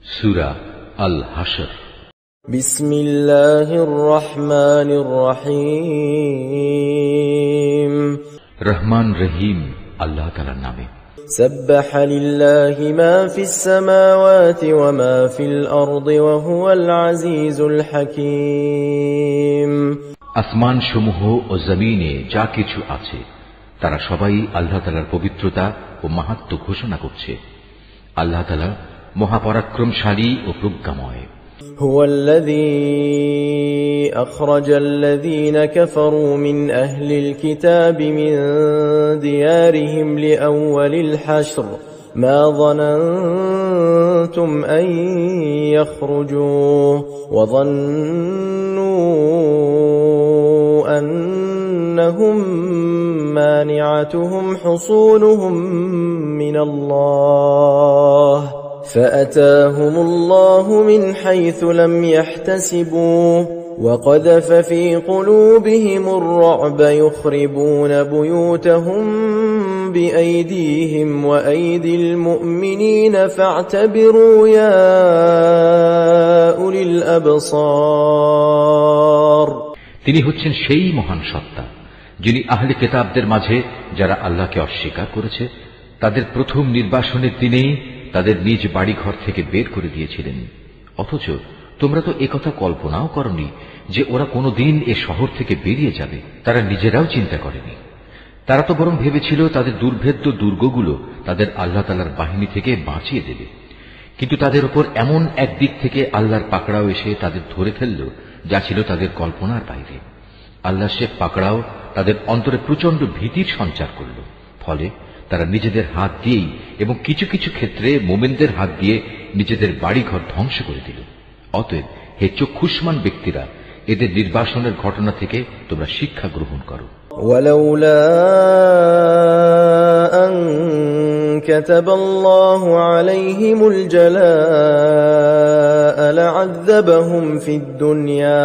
সূরা আল হাশর। বিসমিল্লাহির রহমানির রহিম। রহমান রহিম আল্লাহ তাআলার নামে। সাব্বাহা লিল্লাহি মা ফিস সামাওয়াতি ওয়া মা ফিল আরদি ওয়া হুয়াল আজিজুল হাকীম। আসমান সমূহ ও জমিনে যা কিছু আছে তারা সবাই আল্লাহ তাআলার পবিত্রতা ও মাহাত্ম্য ঘোষণা করছে। আল্লাহ তাআলা মহাপরাক্রমশালী ও প্রজ্ঞাময়। هو الذي أخرج الذين كفروا من أهل الكتاب من ديارهم لأول الحشر ما ظننتم أن يخرجوا وظنوا أنهم مانعتهم حصونهم من الله فأتاهم الله من حيث لم يحتسبوا وقذف في قلوبهم الرعب يخربون بيوتهم بأيديهم وأيدي المؤمنين فاعتبروا يا أولي الأبصار। তিনি হচ্ছেন সেই মহান সত্তা যিনি আহলে কিতাবদের মাঝে যারা আল্লাহকে অস্বীকার করেছে তাদের প্রথম নির্বাসনের দিনে তাদের নিজ বাড়িঘর থেকে বের করে দিয়েছিলেন। অথচ তোমরা তো একথা কল্পনাও করনি যে ওরা কোনোদিন এ শহর থেকে বেরিয়ে যাবে। তারা নিজেরাও চিন্তা করেনি। তারা তো বরং ভেবেছিল তাদের দুর্ভেদ্য দুর্গগুলো তাদের আল্লাহ তাআলার বাহিনী থেকে বাঁচিয়ে দেবে। কিন্তু তাদের উপর এমন একদিক থেকে আল্লাহর পাকড়াও এসে তাদের ধরে ফেলল যা ছিল তাদের কল্পনার বাইরে। আল্লাহ সে পাকড়াও তাদের অন্তরে প্রচন্ড ভীতির সঞ্চার করল। ফলে তারা নিজেদের হাত দিয়েই এবং কিছু কিছু ক্ষেত্রে মোমেনদের হাত দিয়ে নিজেদের বাড়িঘর ধ্বংস করে দিল। অতএব হে চক্ষুষ্মান ব্যক্তিরা, এদের নির্বাসনের ঘটনা থেকে তোমরা শিক্ষা গ্রহণ করো। ওয়ালাউলা আন কাতাবাল্লাহু আলাইহিমুল জালাআ লা'আযাবাহুম ফিদ দুনিয়া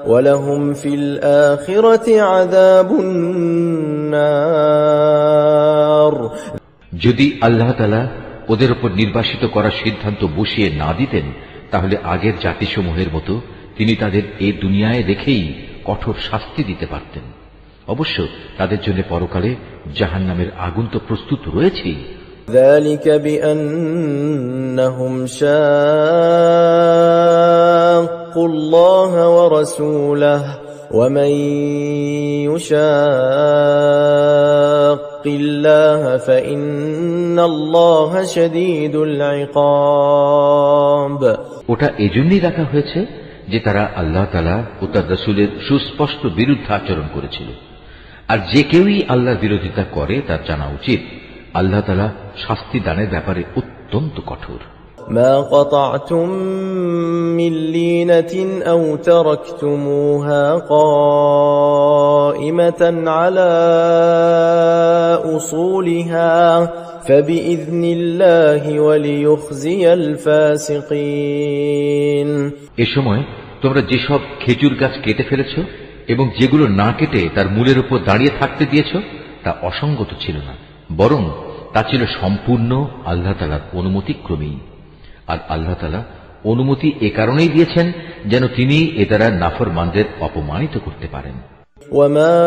ওয়া লাহুম ফিল আখিরাতি আযাবুন নার। যদি আল্লাহ তাআলা ওদের উপর নির্বাসিত করার সিদ্ধান্ত বসিয়ে না দিতেন তাহলে আগের জাতিসমূহের মতো তিনি তাদের এই দুনিয়ায় রেখেই কঠোর শাস্তি দিতে পারতেন। অবশ্য তাদের জন্য পরকালে জাহান্নামের আগুন তো প্রস্তুত রয়েছেই। ذلك بأنهم شاقوا الله ورسوله ومن يشاق الله فإن الله شديد العقاب। ওটা এজন্যই রাখা হয়েছে যে তারা আল্লাহ তাআলা ও তার রাসূলের সুস্পষ্ট বিরুদ্ধে আচরণ করেছিল। আর যে কেউই আল্লাহর বিরোধিতা করে তার জানা উচিত আল্লাহ তাআলা শাস্তি দানের ব্যাপারে অত্যন্ত কঠোর। ما قطعتم من لينة أو تركتموها قائمة على أصولها فبإذن الله وليخزي الفاسقين। এ সময় তোমরা যেসব খেজুর গাছ কেটে ফেলেছ এবং যেগুলো না কেটে তার মূলের উপর দাঁড়িয়ে থাকতে দিয়েছ তা অসঙ্গত ছিল না, বরং তা ছিল সম্পূর্ণ আল্লাহ তাআলার অনুমতিক্রমেই। আর আল্লাহ তাআলা অনুমতি এ কারণেই দিয়েছেন যেন তিনি এ দ্বারা নাফরমানদের অপমানিত করতে পারেন। وما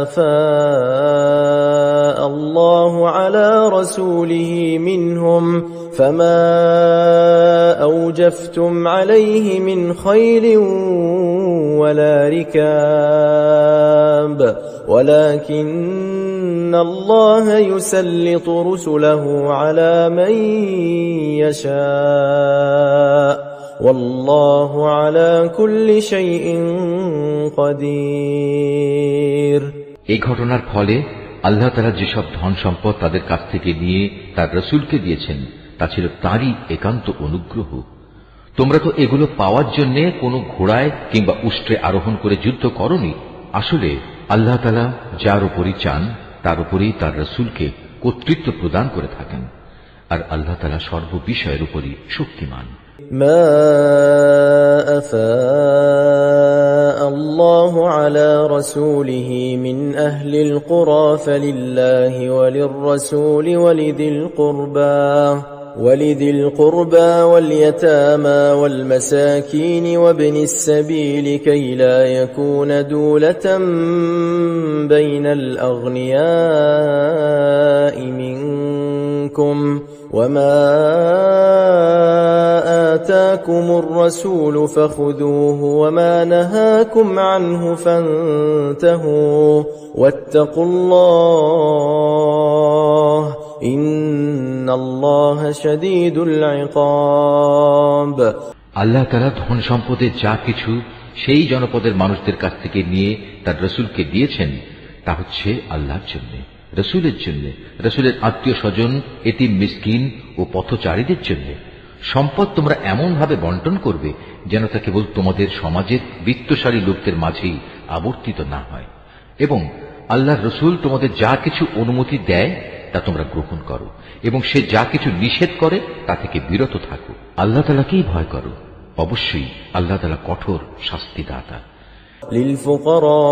أفاء الله على رسوله منهم فما أوجفتم عليه من خيل ولا ركاب ولكن الله يسلط رسله على من يشاء والله على كل شيء قدير। এই ঘটনার ফলে আল্লাহ তাআলা যেসব ধন সম্পদ তাদের কাছ থেকে নিয়ে তার রাসূলকে দিয়েছেন তা ছিল তারই একান্ত অনুগ্রহ। তোমরা তো এগুলো পাওয়ার জন্য কোনো ঘোড়ায় কিংবা উষ্ট্রে আরোহণ করে যুদ্ধ করনি। আসলে আল্লাহ তাআলা যার উপরই চান তার উপরেই তার রাসূলকে কর্তৃত্ব প্রদান করে থাকেন। আর আল্লাহ তাআলা সর্ববিষয়ের উপরই শক্তিমান। ما أفاء الله على رسوله من أهل القرى فلله وللرسول ولذي القربى ولذي القربى واليتامى والمساكين وابن السبيل كي لا يكون دولة بين الأغنياء منكم وما آتاكم الرسول فخذوه وما نهاكم عنه فانتهوا واتقوا الله إن الله شديد العقاب আল্লাহ তাআলা ধন সম্পদের যা কিছু সেই জনপদের মানুষদের কাছ থেকে নিয়ে তার রাসূলকে দিয়েছেন তা হচ্ছে আল্লাহর জন্য, রাসূলের জন্য, রাসূলের আত্মীয় স্বজন, এতিম মিসকিন ও পথচারীদের জন্য। সম্পদ তোমরা এমন ভাবে বন্টন করবে যেন তা কেবল তোমাদের সমাজের বিত্তশালী লোকদের মাঝেই আবর্তিত না হয়, এবং আল্লাহর রাসূল তোমাদের যা কিছু অনুমতি দেয় তা তোমরা গ্রহণ করো, এবং সে যা কিছু নিষেধ করে তা থেকে বিরত থাকো। আল্লাহ তাআলাকেই ভয় করো, অবশ্যই আল্লাহ তাআলা কঠোর শাস্তিদাতা।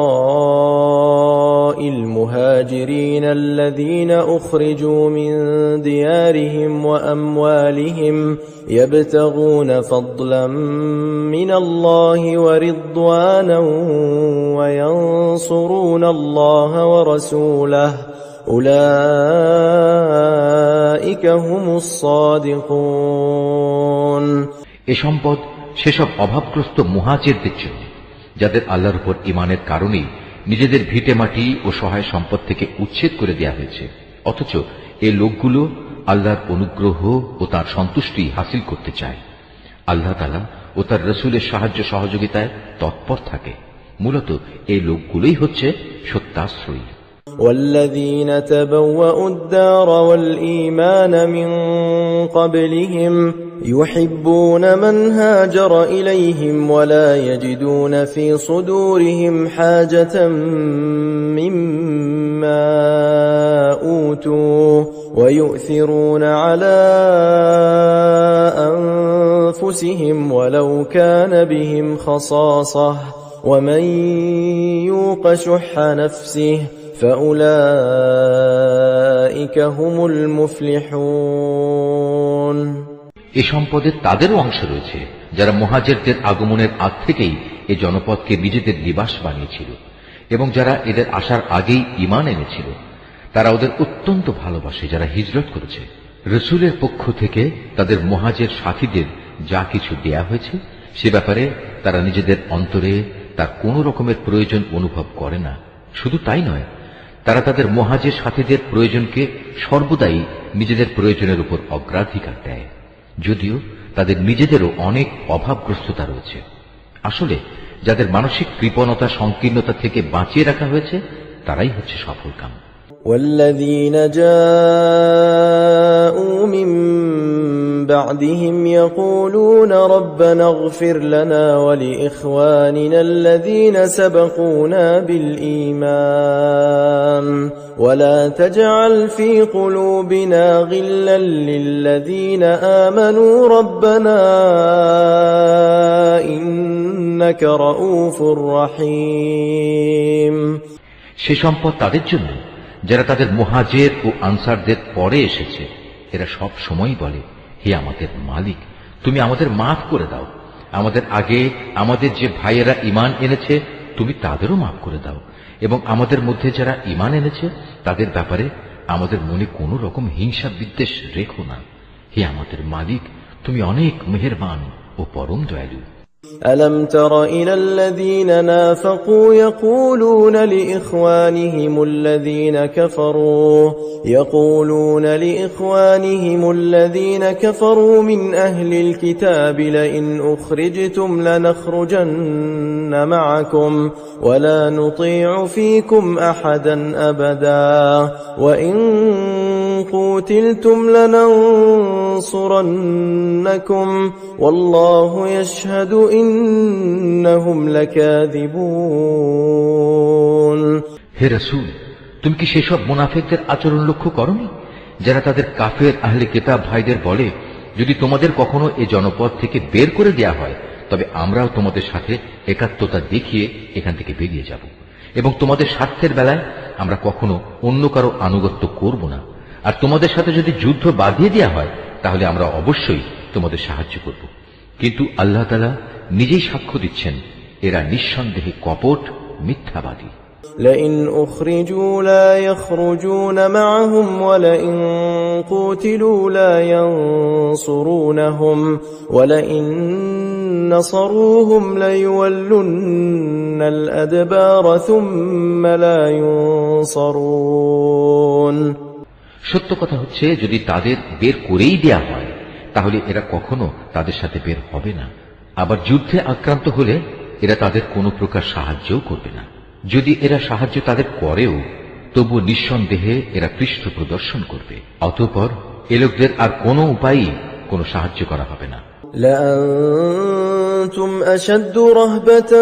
للفقراء المهاجرين الذين أخرجوا من ديارهم وأموالهم يبتغون فضلا من الله ورضوانا وينصرون الله ورسوله أولئك هم الصادقون এ সম্পদ সেসব অভাবগ্রস্ত মুহাজিরদের জন্য যাদের আল্লাহর উপর ঈমানের কারণেই নিজেদের ভিটে মাটি ও সহায় সম্পদ থেকে উচ্ছেদ করে দেওয়া হয়েছে, অথচ এই লোকগুলো আল্লাহর অনুগ্রহ ও তার সন্তুষ্টি হাসিল করতে চায়। আল্লাহ তাআলা ও তার রাসূলের সাহায্য সহযোগিতায় তৎপর থাকে। মূলত এই লোকগুলোই হচ্ছে সত্যাশ্রয়ী। والذين تبوأوا الدار والإيمان من قبلهم يحبون من هاجر إليهم ولا يجدون في صدورهم حاجة مما أوتوا ويؤثرون على أنفسهم ولو كان بهم خصاصة ومن يوق شح نفسه فأولئك هم المفلحون এ সম্পদে তাদেরও অংশ রয়েছে যারা মুহাজিরদের আগমনের আগ থেকেই এই জনপদকে নিজেদের নিবাস বানিয়েছিল এবং যারা এদের আসার আগেই ঈমান এনেছিল। তারা ওদের অত্যন্ত ভালোবাসে যারা হিজরত করেছে। রাসূলের পক্ষ থেকে তাদের মুহাজির সাথীদের যা কিছু দেয়া হয়েছে সে ব্যাপারে তারা নিজেদের অন্তরে তার কোনো রকমের প্রয়োজন অনুভব করে না। শুধু তাই নয়, তারা তাদের মুহাজির সাথীদের প্রয়োজনকে সর্বদাই নিজেদের প্রয়োজনের উপর অগ্রাধিকার দেয়, যদিও তাদের নিজেদেরও অনেক অভাবগ্রস্ততা রয়েছে। আসলে যাদের মানসিক কৃপণতা সংকীর্ণতা থেকে বাঁচিয়ে রাখা হয়েছে তারাই হচ্ছে সফলকাম। والذين جاءوا من بعدهم يقولون ربنا اغفر لنا ولإخواننا الذين سبقونا بالإيمان ولا تجعل في قلوبنا غلا للذين آمنوا ربنا إنك رؤوف رحيم সে সম্পদ তাদের জন্য যারা তাদের মুহাজির ও আনসারদের পরে এসেছে। এরা সব সময় বলে, হে আমাদের মালিক, তুমি আমাদের মাফ করে দাও। আমাদের আগে আমাদের যে ভাইয়েরা ঈমান এনেছে তুমি তাদেরও মাফ করে দাও, এবং আমাদের মধ্যে যারা ঈমান এনেছে তাদের ব্যাপারে আমাদের মনে কোনো রকম হিংসা বিদ্বেষ রেখো না। হে আমাদের মালিক, তুমি অনেক মেহেরবান ও পরম দয়ালু। ألم تر إلى الذين نافقوا يقولون لإخوانهم الذين كفروا من أهل الكتاب لئن أخرجتم لنخرجن معكم ولا نطيع فيكم أحدا أبدا وإن قوتلتم لننصرنكم والله يشهد إنهم لكاذبون হে রাসূল, তুমি কি সেসব মুনাফিকদের আচরণ লক্ষ্য করনি যারা তাদের কাফের আহলে কিতাব ভাইদের বলে, যদি তোমাদের কখনো এই জনপদ থেকে বের করে দেয়া হয় তবে আমরাও তোমাদের সাথে একাত্মতা দেখিয়ে এখান থেকে বেরিয়ে যাব, এবং তোমাদের স্বার্থের বেলায় আমরা কখনো অন্য কারো আনুগত্য করব না। আর তোমাদের সাথে যদি যুদ্ধ বাঁধিয়ে দেওয়া হয় তাহলে আমরা অবশ্যই তোমাদের সাহায্য করব। কিন্তু আল্লাহ তাআলা নিজেই সাক্ষ্য দিচ্ছেন এরা নিঃসন্দেহে কপট মিথ্যাবাদী। لئن أخرجوا لا يخرجون معهم ولئن قوتلوا لا ينصرونهم ولئن نصروهم ليولن الأدبار ثم لا ينصرون। সত্য কথা হচ্ছে, যদি তাদের বের করেই দেয়া হয় তাহলে এরা কখনো তাদের সাথে বের হবে না। আবার যুদ্ধে আক্রান্ত হলে এরা তাদের কোনো প্রকার সাহায্যও করবে না। যদি এরা সাহায্য তাদের করেও তবু নিঃসন্দেহে এরা পৃষ্ঠ প্রদর্শন করবে। অতঃপর এ লোকদের আর কোনো উপায়ই কোনো সাহায্য করা হবে না। لأنتم أشد رهبة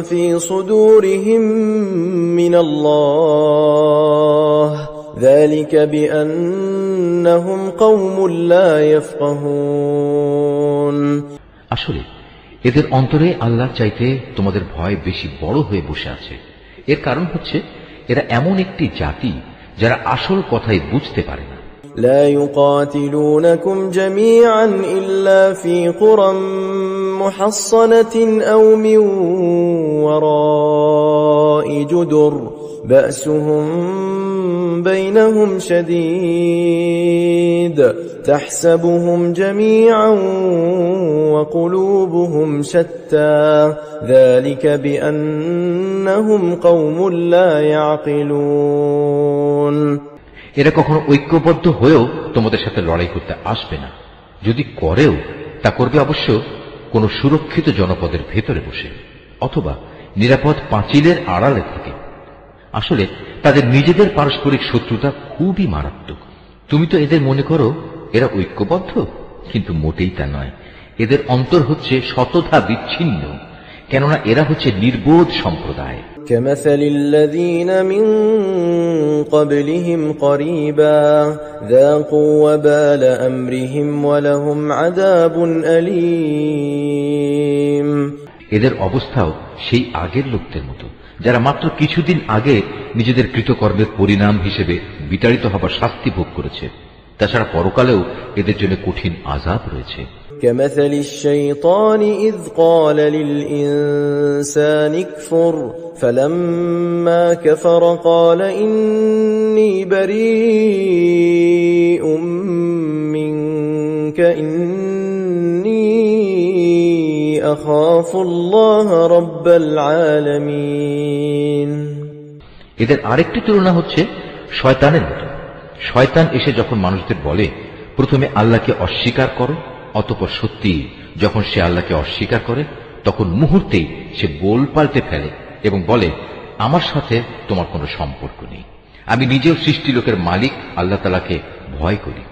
في صدورهم من الله ذلك بأنهم قوم لا يفقهون। আসলে এদের অন্তরে আল্লাহর চাইতে তোমাদের ভয় বেশি বড় হয়ে বসে আছে। এর কারণ হচ্ছে এরা এমন একটি জাতি যারা আসল কথাই বুঝতে পারে না। لا يقاتلونكم جميعا إلا في قرى محصنة أو من وراء جدر بأسهم بينهم شديد تحسبهم جميعا وقلوبهم شتى ذلك بأنهم قوم لا يعقلون। এরা কখনো ঐক্যবদ্ধ হয়েও তোমাদের সাথে লড়াই করতে আসবে না। যদি করেও তা করবে অবশ্য কোনো সুরক্ষিত জনপদের ভেতরে বসে অথবা নিরাপদ পাঁচিলের আড়ালে থেকে। আসলে তাদের নিজেদের পারস্পরিক শত্রুতা খুবই মারাত্মক। তুমি তো এদের মনে করো এরা ঐক্যবদ্ধ, কিন্তু মোটেই তা নয়। এদের অন্তর হচ্ছে শতধা বিচ্ছিন্ন, কেননা এরা হচ্ছে নির্বোধ সম্প্রদায়। كمثل الذين من قبلهم قريبا ذاقوا وبال أمرهم ولهم عذاب أليم। এদের অবস্থাও সেই আগের লোকদের মতো যারা মাত্র কিছুদিন আগে নিজেদের কৃতকর্মের পরিণাম হিসেবে বিতাড়িত হবার শাস্তি ভোগ করেছে। তাছাড়া পরকালেও এদের জন্য কঠিন আযাব রয়েছে। كمثل الشيطان إذ قال للإنسان اكفر فلما كفر قال إني بريء منك إني أخاف الله رب العالمين। এদের আরেকটি তুলনা হচ্ছে শয়তানের মতো। শয়তান এসে যখন মানুষদের বলে প্রথমে আল্লাহকে অস্বীকার করো, অতঃপর সত্যি যখন সে আল্লাহকে অস্বীকার করে তখন মুহূর্তেই সে বোল পাল্টে ফেলে এবং বলে আমার সাথে তোমার কোনো সম্পর্ক নেই, আমি নিজেও সৃষ্টি লোকের মালিক আল্লাহ তাআলাকে ভয় করি।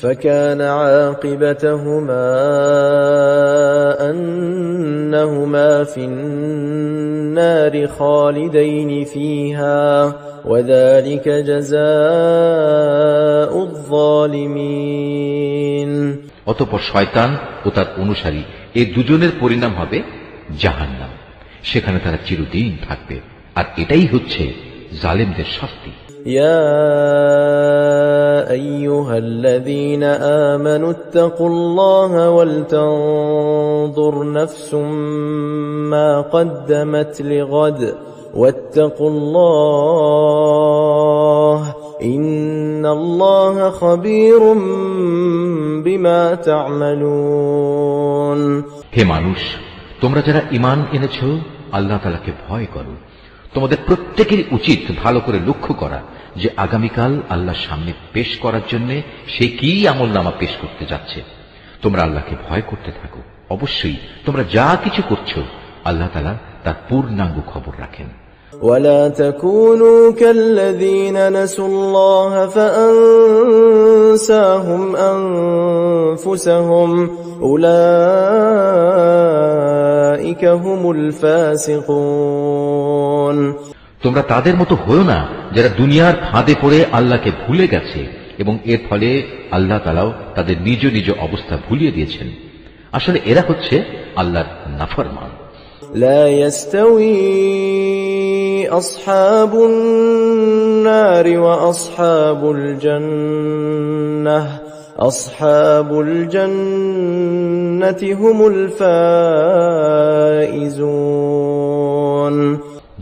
فكان عاقبتهما أنهما في النار خالدين فيها وذلك جزاء الظالمين। অতঃপর শয়তান ও তার অনুসারী এই দুজনের পরিণাম হবে জাহান্নাম, সেখানে তারা চিরদিন থাকবে, আর এটাই হচ্ছে জালেমদের শাস্তি। يا أيها الذين آمنوا اتقوا الله ولتنظر نفس ما قدمت لغد واتقوا الله إن الله خبير بما تعملون। হে মানুষ, তোমরা যারা ঈমান এনেছো আল্লাহ তাআলাকে ভয় করো। তোমাদের প্রত্যেকেরই উচিত ভালো করে লক্ষ্য করা যে আগামীকাল আল্লাহর সামনে পেশ করার জন্য সে কি আমলনামা পেশ করতে যাচ্ছে। তোমরা আল্লাহকে ভয় করতে থাকো। অবশ্যই তোমরা যা কিছু করছো আল্লাহ তাআলা তার পূর্ণাঙ্গ খবর রাখেন। ولا تكونوا كالذين نسوا الله فأنساهم أنفسهم أولئك هم الفاسقون। তোমরা তাদের মতো হয়ো না যারা দুনিয়ার ফাঁদে পড়ে আল্লাহকে ভুলে গেছে এবং এর ফলে আল্লাহ তাআলাও তাদের নিজ নিজ অবস্থা ভুলিয়ে দিয়েছেন। আসলে এরা হচ্ছে আল্লাহর নাফরমান। لا يستوي أصحاب النار وأصحاب الجنة أصحاب الجنة هم الفائزون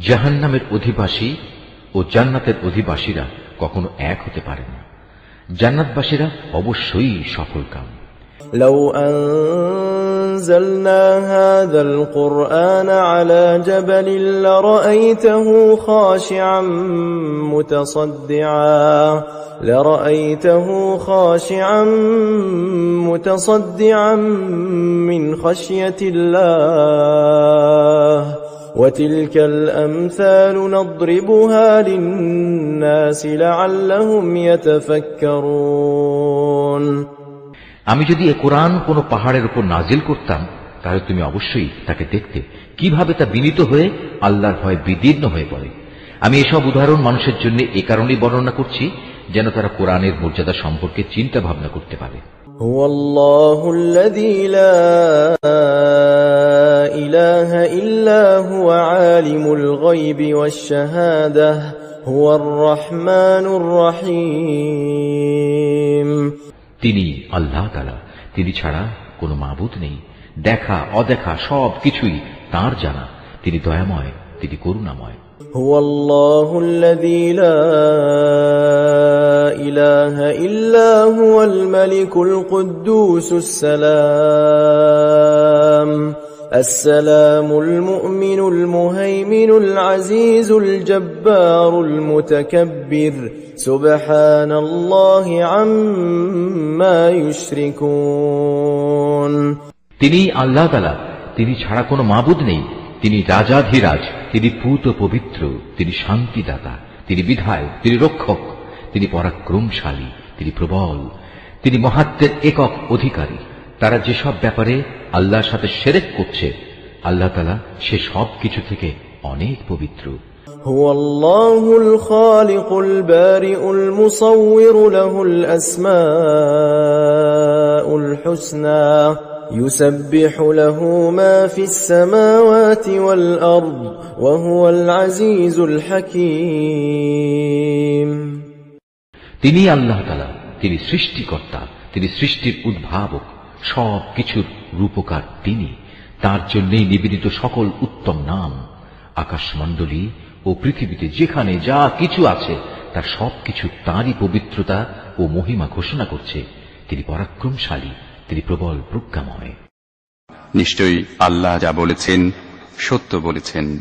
জাহান্নামের অধিবাসী ও জান্নাতের অধিবাসীরা কখনো এক হতে পারে না। জান্নাতবাসীরা অবশ্যই সফলকাম। لو أنزلنا هذا القرآن على جبل لرأيته خاشعا متصدعا من خشية الله وتلك الأمثال نضربها للناس لعلهم يتفكرون আমি যদি এ কোরআন কোন পাহাড়ের উপর নাজিল করতাম, তাহলে তুমি অবশ্যই তাকে দেখতে কিভাবে তা বিনীত হয়ে আল্লাহর ভয়ে বিদীর্ণ হয়ে পড়ে। আমি এসব উদাহরণ মানুষের জন্য এ কারণেই বর্ণনা করছি যেন তারা কোরআনের মর্যাদা সম্পর্কে চিন্তা ভাবনা করতে পারে। হুয়াল্লাহু আল্লাযী লা ইলাহা ইল্লা হুয়া আলিমুল গায়বি ওয়াশ শাহাদাহ হুয়ার রহমানুর রহিম। তিনি আল্লাহ তাআলা, তিনি ছাড়া কোনো মাবুদ নেই। দেখা অদেখা সব কিছুই তাঁর জানা। তিনি দয়াময়, তিনি করুণাময়। হুয়াল্লাহু আল্লাযী লা ইলাহা ইল্লা হুয়াল মালিকুল কুদ্দুসুস সালাম আসসালামুল মুমিনুল মুহাইমিনুল আজিজুল জব্বারুল মুতাকাব্বির সুবহানাল্লাহি আম্মা ইউশরিকুন। তিনি আল্লাহ তাআলা, তিনি ছাড়া কোনো মাবুদ নেই। তিনি রাজাধিরাজ, তিনি পূত পবিত্র, তিনি শান্তিদাতা, তিনি বিধায়ক, তিনি রক্ষক, তিনি পরাক্রমশালী, তিনি প্রবল, তিনি মহাত্মের একক অধিকারী। তারা যেসব ব্যাপারে আল্লাহর সাথে শিরক করছে, আল্লাহ তাআলা সে সব কিছু থেকে অনেক পবিত্র। হুয়াল্লাহুল খালিকুল বারিউল মুসাউবিরু লাহুল আসমাউল হুসনা يسبح له ما في السماوات والأرض وهو العزيز الحكيم। তিনি আল্লাহ তাআলা, তিনি সৃষ্টিকর্তা, তিনি সৃষ্টির উদ্ভাবক, সব কিছুর রূপকার তিনি। তার জন্যই নিবেদিত সকল উত্তম নাম। আকাশমণ্ডলী ও পৃথিবীতে যেখানে যা কিছু আছে তার সবকিছু তাঁরই পবিত্রতা ও মহিমা ঘোষণা করছে। তিনি পরাক্রমশালী, তিনি প্রবল প্রজ্ঞাময়। নিশ্চয়ই আল্লাহ যা বলেছেন সত্য বলেছেন।